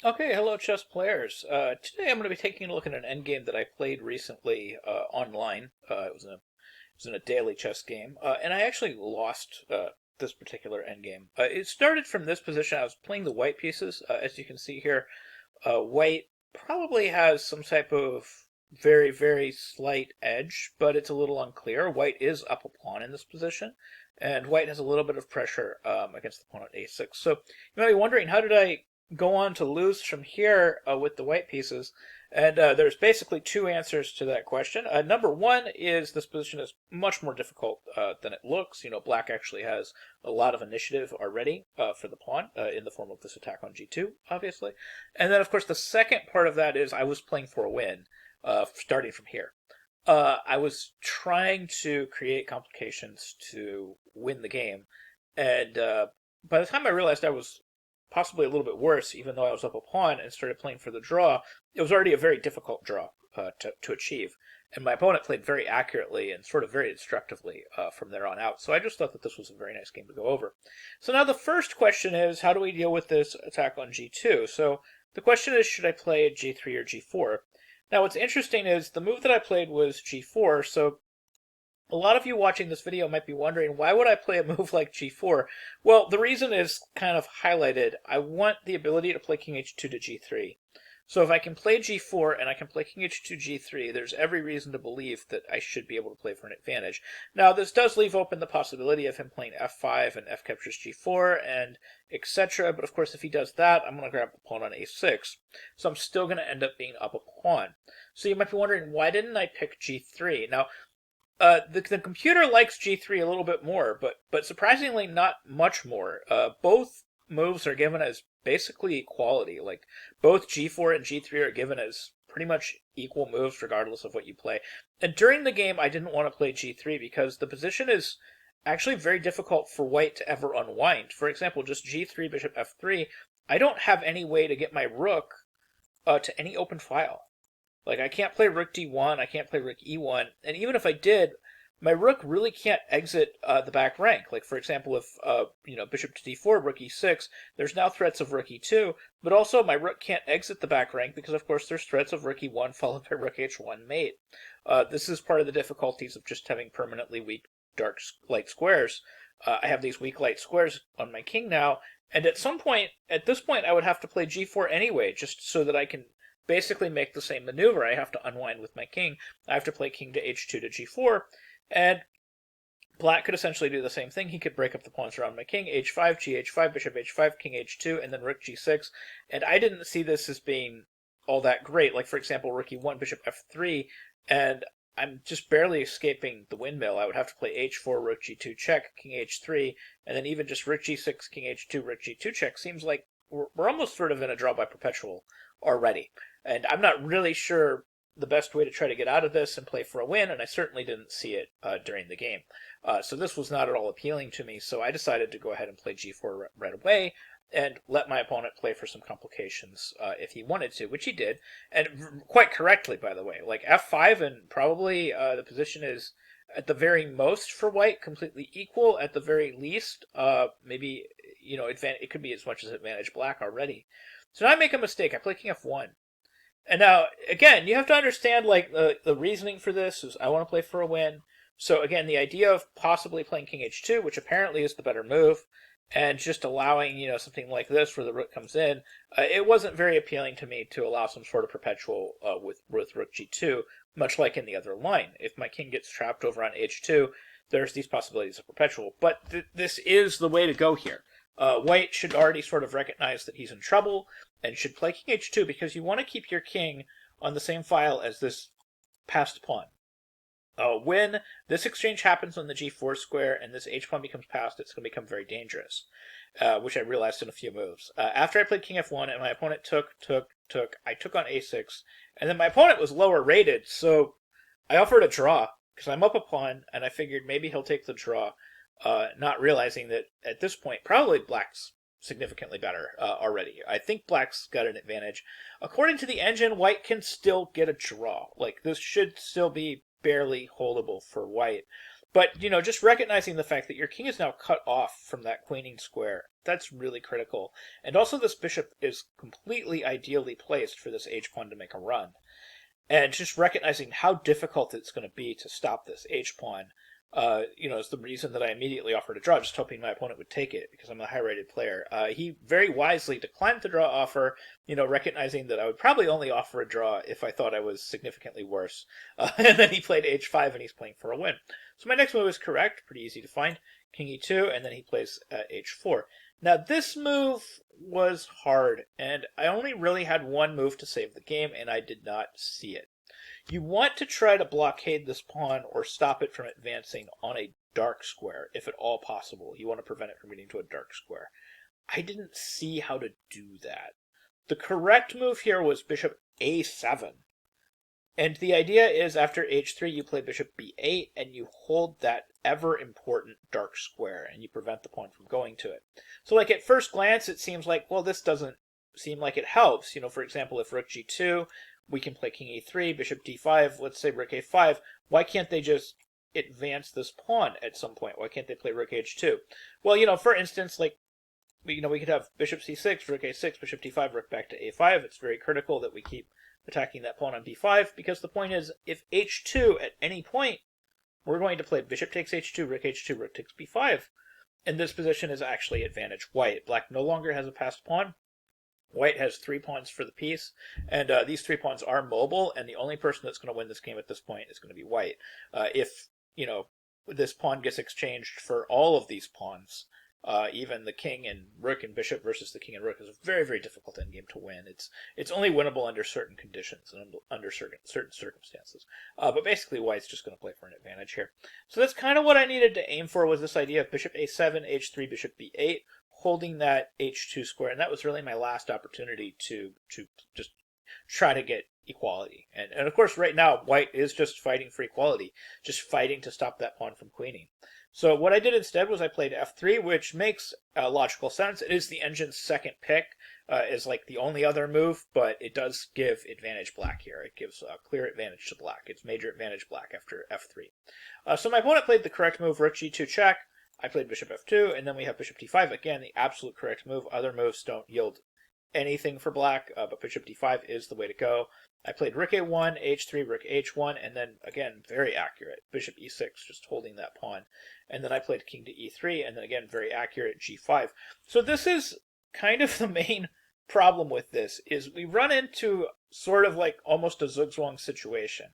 Okay, hello chess players. Today I'm going to be taking a look at an endgame that I played recently online. It was in a daily chess game, and I actually lost this particular endgame. It started from this position. I was playing the white pieces. As you can see here, white probably has some type of very, very slight edge, but it's a little unclear. White is up a pawn in this position, and white has a little bit of pressure against the pawn at a6. So you might be wondering, how did I go on to lose from here with the white pieces? And there's basically two answers to that question. Number one is this position is much more difficult than it looks. You know, black actually has a lot of initiative already for the pawn in the form of this attack on g2, obviously. And then, of course, the second part of that is I was playing for a win, starting from here. I was trying to create complications to win the game, and by the time I realized I was possibly a little bit worse, even though I was up a pawn and started playing for the draw, it was already a very difficult draw to achieve. And my opponent played very accurately and sort of very instructively from there on out. So I just thought that this was a very nice game to go over. So now the first question is, how do we deal with this attack on g2? So the question is, should I play g3 or g4? Now what's interesting is the move that I played was g4, so a lot of you watching this video might be wondering, why would I play a move like g4? Well, the reason is kind of highlighted. I want the ability to play king h2 to g3. So if I can play g4 and I can play king h2 g3, there's every reason to believe that I should be able to play for an advantage. Now, this does leave open the possibility of him playing f5 and f captures g4 and etc. But of course, if he does that, I'm going to grab the pawn on a6. So I'm still going to end up being up a pawn. So you might be wondering, why didn't I pick g3? Now, the computer likes g3 a little bit more, but surprisingly not much more. Both moves are given as basically equality. Like, both g4 and g3 are given as pretty much equal moves regardless of what you play. And during the game, I didn't want to play g3 because the position is actually very difficult for white to ever unwind. For example, just g3, bishop f3, I don't have any way to get my rook to any open file. Like, I can't play rook d1, I can't play rook e1, and even if I did, my rook really can't exit the back rank. Like, for example, if, bishop to d4, rook e6, there's now threats of rook e2, but also my rook can't exit the back rank because, of course, there's threats of rook e1 followed by rook h1 mate. This is part of the difficulties of just having permanently weak dark light squares. I have these weak light squares on my king now, and at this point, I would have to play g4 anyway, just so that I can basically make the same maneuver. I have to unwind with my king. I have to play king to h2 to g4, and black could essentially do the same thing. He could break up the pawns around my king, h5, gh5, bishop h5, king h2, and then rook g6, and I didn't see this as being all that great. Like, for example, rook e1, bishop f3, and I'm just barely escaping the windmill. I would have to play h4, rook g2 check, king h3, and then even just rook g6, king h2, rook g2 check seems like we're almost sort of in a draw by perpetual already. And I'm not really sure the best way to try to get out of this and play for a win, and I certainly didn't see it during the game. So this was not at all appealing to me, so I decided to go ahead and play g4 right away and let my opponent play for some complications if he wanted to, which he did, and quite correctly, by the way. Like, f5, and probably the position is, at the very most for white, completely equal. At the very least, maybe, it could be as much as advantage black already. So now I make a mistake. I play king f1. And now, again, you have to understand, like, the reasoning for this is I want to play for a win. So, again, the idea of possibly playing king h2, which apparently is the better move, and just allowing, something like this where the rook comes in, it wasn't very appealing to me to allow some sort of perpetual with rook g2, much like in the other line. If my king gets trapped over on h2, there's these possibilities of perpetual. But this is the way to go here. White should already sort of recognize that he's in trouble and should play king h2 because you want to keep your king on the same file as this passed pawn. When this exchange happens on the g4 square and this h-pawn becomes passed, it's going to become very dangerous, which I realized in a few moves. After I played king f1 and my opponent took, I took on a6, and then my opponent was lower rated, so I offered a draw because I'm up a pawn, and I figured maybe he'll take the draw, not realizing that at this point, probably black's significantly better already. I think black's got an advantage. According to the engine, white can still get a draw. Like, this should still be barely holdable for white. But, just recognizing the fact that your king is now cut off from that queening square, that's really critical. And also this bishop is completely ideally placed for this h-pawn to make a run. And just recognizing how difficult it's going to be to stop this h-pawn, is the reason that I immediately offered a draw, just hoping my opponent would take it because I'm a high-rated player. He very wisely declined the draw offer, recognizing that I would probably only offer a draw if I thought I was significantly worse. And then he played h5, and he's playing for a win. So my next move is correct, pretty easy to find. King e2, and then he plays h4. Now, this move was hard, and I only really had one move to save the game, and I did not see it. You want to try to blockade this pawn or stop it from advancing on a dark square, if at all possible. You want to prevent it from getting to a dark square. I didn't see how to do that. The correct move here was bishop a7. And the idea is after h3, you play bishop b8, and you hold that ever-important dark square, and you prevent the pawn from going to it. So like at first glance, it seems like, well, this doesn't seem like it helps. For example, if rook g2, we can play king e3, bishop d5, let's say rook a5. Why can't they just advance this pawn at some point? Why can't they play rook h2? Well, for instance, like, we could have bishop c6, rook a6, bishop d5, rook back to a5. It's very critical that we keep attacking that pawn on b5, because the point is, if h2 at any point, we're going to play bishop takes h2, rook takes b5. And this position is actually advantage white. Black no longer has a passed pawn. White has 3 pawns for the piece, and these 3 pawns are mobile, and the only person that's going to win this game at this point is going to be white. If, this pawn gets exchanged for all of these pawns, even the king and rook and bishop versus the king and rook is a very, very difficult endgame to win. It's only winnable under certain conditions and under certain circumstances. But basically, white's just going to play for an advantage here. So that's kind of what I needed to aim for, was this idea of bishop a7, h3, bishop b8, holding that h2 square. And that was really my last opportunity to just try to get equality. And of course, right now, white is just fighting for equality, just fighting to stop that pawn from queening. So what I did instead was I played f3, which makes logical sense. It is the engine's second pick, is like the only other move, but it does give advantage black here. It gives a clear advantage to black. It's major advantage black after f3. So my opponent played the correct move, rook g2 check. I played bishop f2, and then we have bishop d5. Again, the absolute correct move. Other moves don't yield anything for black, but bishop d5 is the way to go. I played rook a1, h3, rook h1, and then, again, very accurate, bishop e6, just holding that pawn. And then I played king to e3, and then, again, very accurate, g5. So this is kind of the main problem with this, is we run into sort of like almost a zugzwang situation.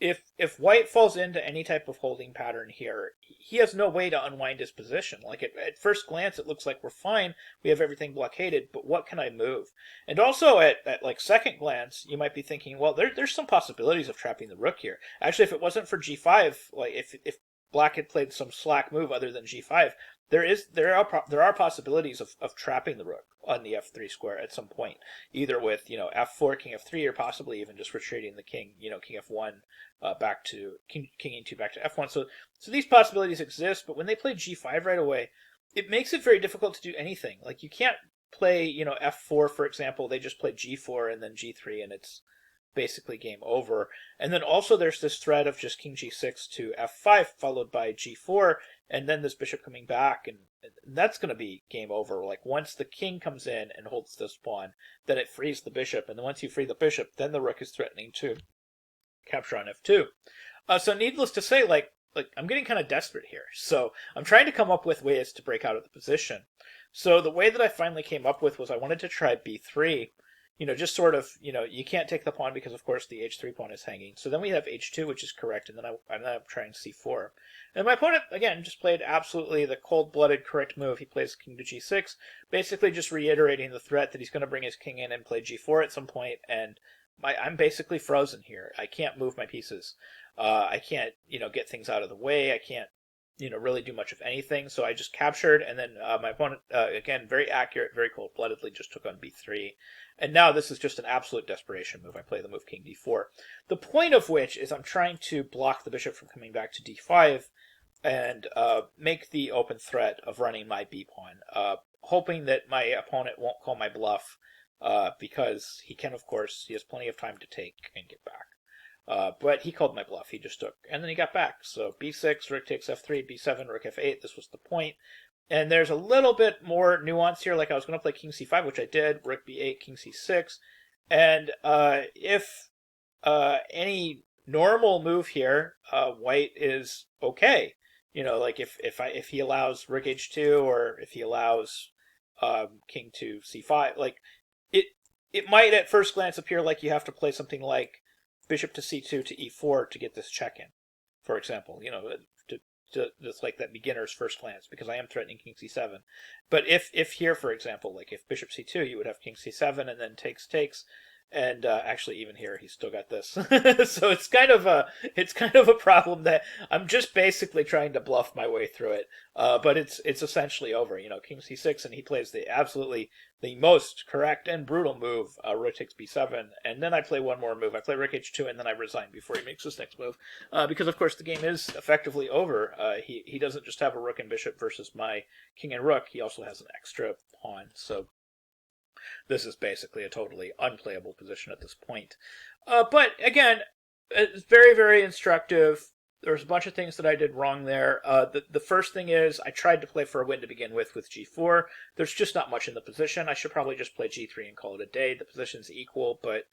If white falls into any type of holding pattern here, he has no way to unwind his position. Like at first glance, it looks like we're fine. We have everything blockaded, but what can I move? And also at like second glance, you might be thinking, well, there's some possibilities of trapping the rook here. Actually, if it wasn't for g5, like if black had played some slack move other than g5, there are possibilities of trapping the rook on the f3 square at some point, either with f4, king f3, or possibly even just retreating the king, king f1 back to king e2 back to f1. So these possibilities exist, but when they play g5 right away, it makes it very difficult to do anything. Like you can't play f4, for example. They just play g4 and then g3, and it's basically game over. And then also there's this threat of just king g6 to f5 followed by g4, and then this bishop coming back, and that's going to be game over. Like once the king comes in and holds this pawn, then it frees the bishop, and then once you free the bishop, then the rook is threatening to capture on f2. So needless to say, like I'm getting kind of desperate here. So I'm trying to come up with ways to break out of the position. So the way that I finally came up with was I wanted to try b3. Just sort of, you can't take the pawn because, of course, the h3 pawn is hanging. So then we have h2, which is correct, and then I'm trying c4. And my opponent, again, just played absolutely the cold-blooded correct move. He plays king to g6, basically just reiterating the threat that he's going to bring his king in and play g4 at some point, and I'm basically frozen here. I can't move my pieces. I can't, get things out of the way. I can't, really do much of anything. So I just captured, and then my opponent, again, very accurate, very cold-bloodedly, just took on b3. And now this is just an absolute desperation move. I play the move king d4. The point of which is I'm trying to block the bishop from coming back to d5 and make the open threat of running my b pawn, hoping that my opponent won't call my bluff because he can, of course, he has plenty of time to take and get back. But he called my bluff. He just took, and then he got back. So b6, rook takes f3, b7, rook f8. This was the point. And there's a little bit more nuance here. Like I was going to play king c5, which I did. Rook b8, king c6. And if any normal move here, white is okay. You know, like if he allows rook h2, or if he allows king to c5, like it might at first glance appear like you have to play something like bishop to c2 to e4 to get this check in, for example. You know, just like that beginner's first glance, because I am threatening king c7. But if here, for example, like if bishop c2, you would have king c7 and then takes, and actually even here he's still got this. So it's kind of a problem that I'm just basically trying to bluff my way through it. But it's essentially over. You know, king c6, and he plays the most correct and brutal move, rook takes b7, and then I play one more move. I play rook h2, and then I resign before he makes this next move, because of course the game is effectively over. He doesn't just have a rook and bishop versus my king and rook. He also has an extra pawn. So this is basically a totally unplayable position at this point. But again, it's very, very instructive. There's a bunch of things that I did wrong there. The first thing is I tried to play for a win to begin with g4. There's just not much in the position. I should probably just play g3 and call it a day. The position's equal, but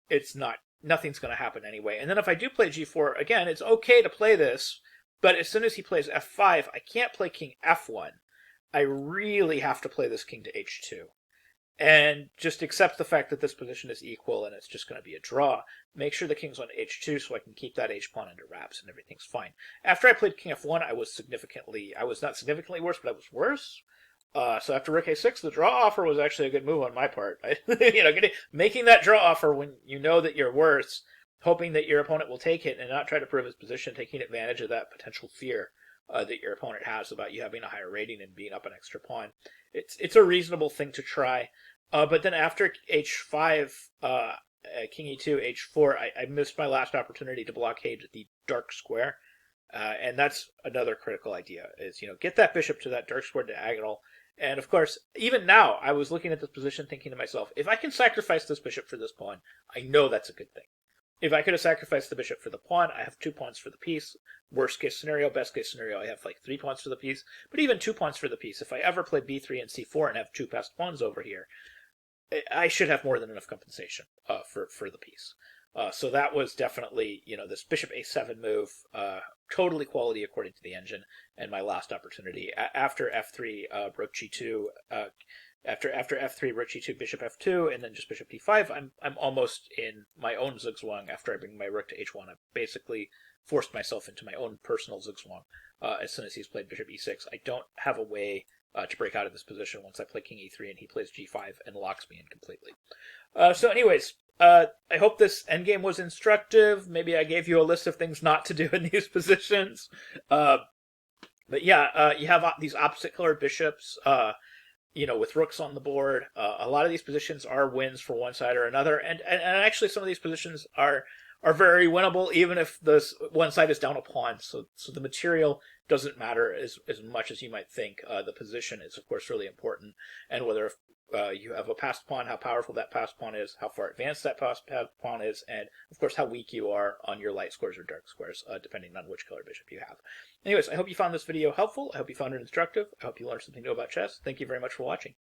it's not. Nothing's going to happen anyway. And then if I do play g4, again, it's okay to play this, but as soon as he plays f5, I can't play king f1. I really have to play this king to h2. And just accept the fact that this position is equal and it's just going to be a draw. Make sure the king's on h2 so I can keep that h-pawn under wraps and everything's fine. After I played king f1, I was not significantly worse, but I was worse. So after rook a6, the draw offer was actually a good move on my part. Making that draw offer when you know that you're worse, hoping that your opponent will take it and not try to prove his position, taking advantage of that potential fear that your opponent has about you having a higher rating and being up an extra pawn. It's a reasonable thing to try. But then after h5, king e2, h4, I missed my last opportunity to blockade the dark square. And that's another critical idea, is, get that bishop to that dark square diagonal. And of course, even now, I was looking at this position thinking to myself, if I can sacrifice this bishop for this pawn, I know that's a good thing. If I could have sacrificed the bishop for the pawn, I have 2 pawns for the piece. Worst case scenario, best case scenario, I have like 3 pawns for the piece. But even 2 pawns for the piece, if I ever play b3 and c4 and have 2 passed pawns over here, I should have more than enough compensation for the piece. So that was definitely, this bishop a7 move, totally quality according to the engine, and my last opportunity. After f3, rook g2, after f3, rook g2, bishop f2, and then just bishop d5, I'm almost in my own zugzwang. After I bring my rook to h1, I basically forced myself into my own personal zugzwang. As soon as he's played bishop e6, I don't have a way to break out of this position once I play king e3 and he plays g5 and locks me in completely. So anyways, I hope this endgame was instructive. Maybe I gave you a list of things not to do in these positions. But yeah, you have these opposite colored bishops, with rooks on the board. A lot of these positions are wins for one side or another. And actually some of these positions are very winnable, even if this one side is down a pawn. So the material doesn't matter as much as you might think. The position is, of course, really important. And whether you have a passed pawn, how powerful that passed pawn is, how far advanced that passed pawn is, and, of course, how weak you are on your light squares or dark squares, depending on which color bishop you have. Anyways, I hope you found this video helpful. I hope you found it instructive. I hope you learned something new about chess. Thank you very much for watching.